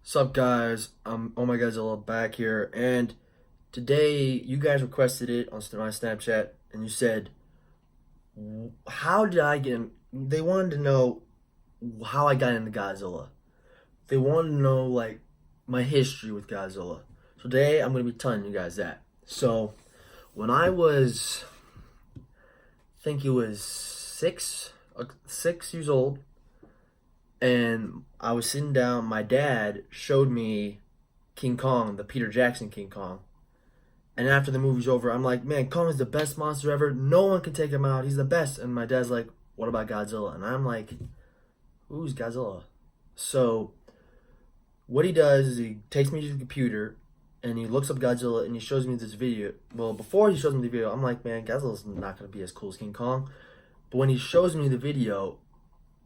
Sup guys, Oh My Godzilla back here, and today you guys requested it on my Snapchat, and you said, how did I get in? They wanted to know how I got into Godzilla. They wanted to know, like, my history with Godzilla. So today I'm going to be telling you guys that. So, when I was, I think it was 6 years old, and I was sitting down, my dad showed me King Kong, the Peter Jackson King Kong. And after the movie's over, I'm like, man, Kong is the best monster ever. No one can take him out. He's the best. And my dad's like, what about Godzilla? And I'm like, who's Godzilla? So what he does is he takes me to the computer and he looks up Godzilla and he shows me this video. Well, before he shows me the video, I'm like, man, Godzilla's not going to be as cool as King Kong. But when he shows me the video,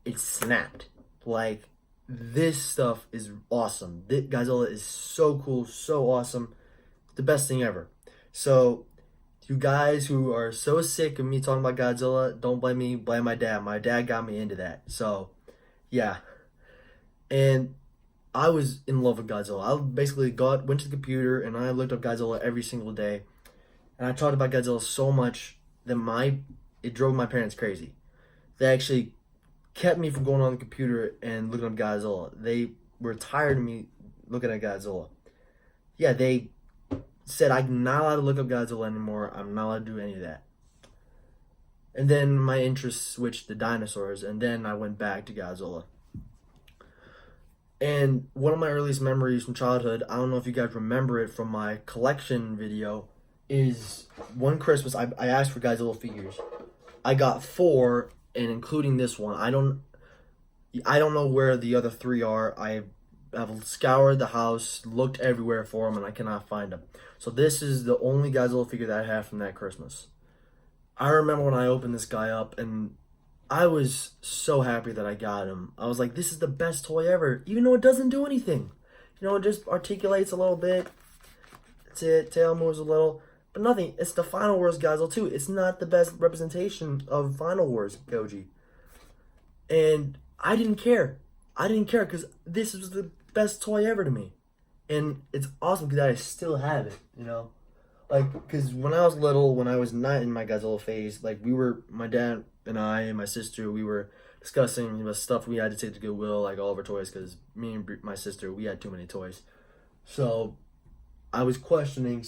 it snapped. Like, this stuff is awesome. Godzilla is so cool, so awesome. The best thing ever. So, you guys who are so sick of me talking about Godzilla, don't blame me, blame my dad. My dad got me into that. So, yeah. And I was in love with Godzilla. I basically went to the computer and I looked up Godzilla every single day. And I talked about Godzilla so much that it drove my parents crazy. They actually kept me from going on the computer and looking up Godzilla. They were tired of me looking at Godzilla. Yeah, they said I'm not allowed to look up Godzilla anymore. I'm not allowed to do any of that. And then my interest switched to dinosaurs, and then I went back to Godzilla. And one of my earliest memories from childhood, I don't know if you guys remember it from my collection video, is one Christmas I asked for Godzilla figures. I got 4, and including this one. I don't know where the other 3 are. I've scoured the house, looked everywhere for them, and I cannot find them. So this is the only Godzilla figure that I have from that Christmas. I remember when I opened this guy up, and I was so happy that I got him. I was like, this is the best toy ever, even though it doesn't do anything. You know, it just articulates a little bit. That's it. Tail moves a little. But nothing. It's the Final Wars Godzilla too. It's not the best representation of Final Wars Goji. And I didn't care. I didn't care because this was the best toy ever to me. And it's awesome because I still have it, you know? Like, because when I was little, when I was not in my Godzilla phase, like, my dad and I and my sister, we were discussing the stuff we had to take to Goodwill, like all of our toys, because me and my sister, we had too many toys. So I was questioning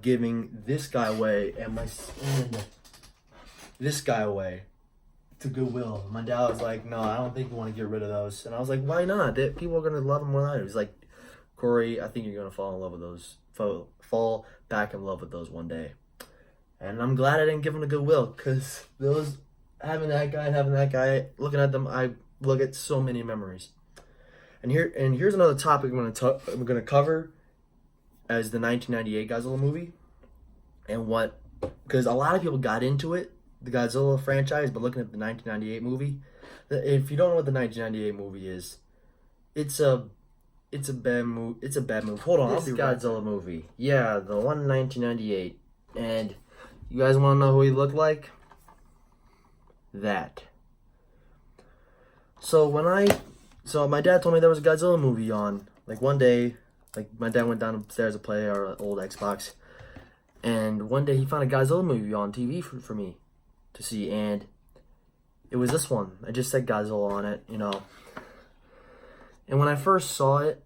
giving this guy away and this guy away to Goodwill. My dad was like, no, I don't think you want to get rid of those. And I was like, why not? People are going to love them more than I do. He's like, Corey, I think you're going to fall in love with those, fall back in love with those one day. And I'm glad I didn't give them to Goodwill, because having that guy, looking at them, I look at so many memories. And here's another topic I'm going to cover as the 1998 Godzilla movie, and because a lot of people got into it, the Godzilla franchise, but looking at the 1998 movie, if you don't know what the 1998 movie is, it's a bad movie. It's a bad movie. Hold on, this Godzilla movie. Yeah, the one in 1998. And you guys want to know who he looked like? That. So my dad told me there was a Godzilla movie on. Like one day, like my dad went downstairs to play our old Xbox, and one day he found a Godzilla movie on TV for me to see, and it was this one. I just said Godzilla on it, you know. And when I first saw it,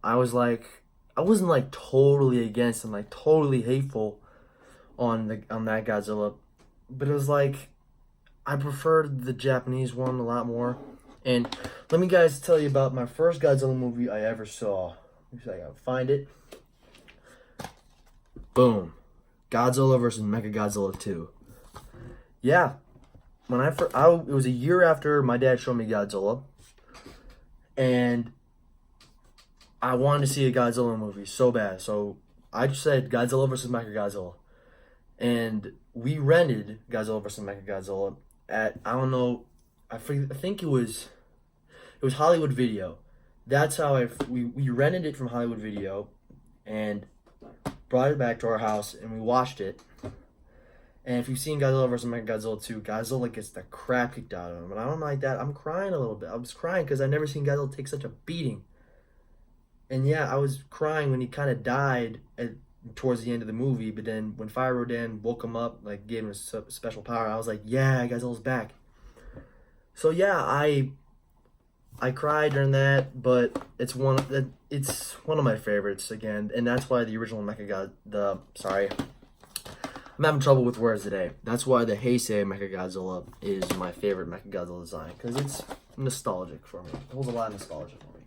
I wasn't like totally against and like totally hateful on that Godzilla, but it was like I preferred the Japanese one a lot more. And let me guys tell you about my first Godzilla movie I ever saw. Let me see if I can find it. Boom. Godzilla versus Mechagodzilla 2. Yeah. It was a year after my dad showed me Godzilla. And I wanted to see a Godzilla movie so bad. So I just said Godzilla versus Mechagodzilla. And we rented Godzilla versus Mechagodzilla at, I don't know, I think it was Hollywood Video. That's how we rented it from Hollywood Video and brought it back to our house and we watched it. And if you've seen Godzilla vs. Mechagodzilla 2, Godzilla gets the crap kicked out of him. And I don't like that. I'm crying a little bit. I was crying because I've never seen Godzilla take such a beating. And yeah, I was crying when he kind of died towards the end of the movie. But then when Fire Rodan woke him up, like gave him a special power, I was like, yeah, Godzilla's back. So yeah, I cried during that, but it's one of my favorites again, and that's why the original Mecha the sorry, I'm having trouble with words today. That's why the Heisei Mechagodzilla is my favorite Mechagodzilla design, because it's nostalgic for me. It holds a lot of nostalgia for me.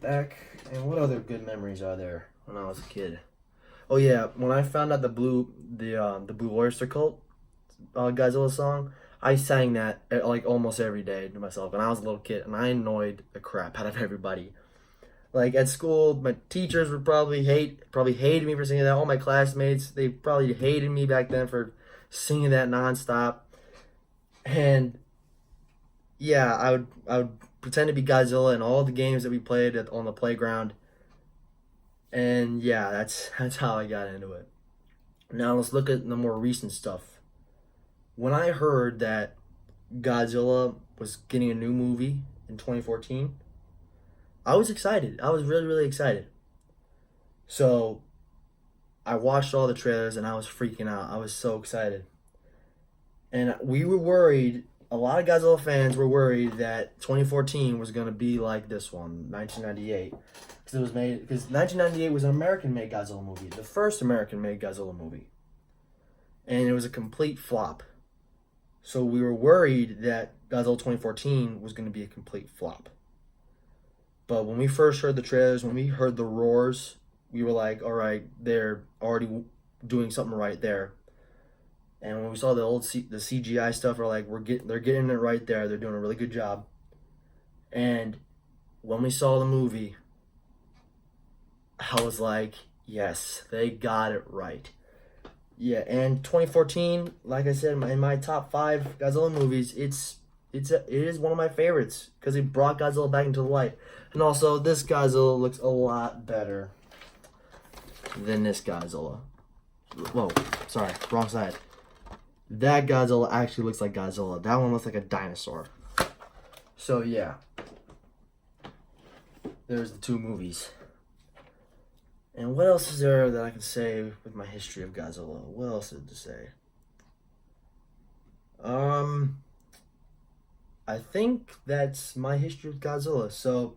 Back, and what other good memories are there when I was a kid? Oh yeah, when I found out the Blue Oyster Cult Godzilla song, I sang that like almost every day to myself when I was a little kid, and I annoyed the crap out of everybody. Like at school, my teachers would probably hated me for singing that. All my classmates, they probably hated me back then for singing that nonstop. And yeah, I would pretend to be Godzilla in all the games that we played on the playground. And yeah, that's how I got into it. Now let's look at the more recent stuff. When I heard that Godzilla was getting a new movie in 2014, I was excited. I was really, really excited. So I watched all the trailers and I was freaking out. I was so excited. And we were worried, a lot of Godzilla fans were worried that 2014 was going to be like this one, 1998. Because 1998 was an American-made Godzilla movie, the first American-made Godzilla movie. And it was a complete flop. So we were worried that Godzilla 2014 was going to be a complete flop. But when we first heard the trailers, when we heard the roars, we were like, all right, they're already doing something right there. And when we saw the CGI stuff, we're like, they're getting it right there. They're doing a really good job. And when we saw the movie, I was like, yes, they got it right. Yeah, and 2014, like I said, in my top 5 Godzilla movies, it is one of my favorites because it brought Godzilla back into the light. And also, this Godzilla looks a lot better than this Godzilla. Whoa, sorry, wrong side. That Godzilla actually looks like Godzilla. That one looks like a dinosaur. So yeah, there's the 2 movies. And what else is there that I can say with my history of Godzilla? What else is to say? I think that's my history of Godzilla. So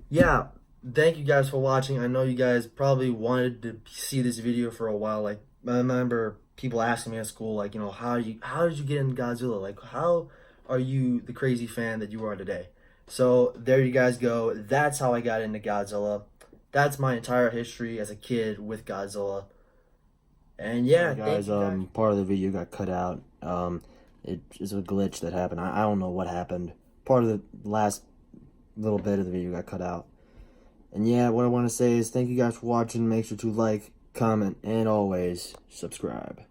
yeah, thank you guys for watching. I know you guys probably wanted to see this video for a while. Like I remember people asking me at school, like, how did you get into Godzilla? Like, how are you the crazy fan that you are today? So there you guys go. That's how I got into Godzilla. That's my entire history as a kid with Godzilla. And yeah, guys, part of the video got cut out. It is a glitch that happened. I don't know what happened. Part of the last little bit of the video got cut out. And yeah, what I want to say is thank you guys for watching. Make sure to like, comment, and always subscribe.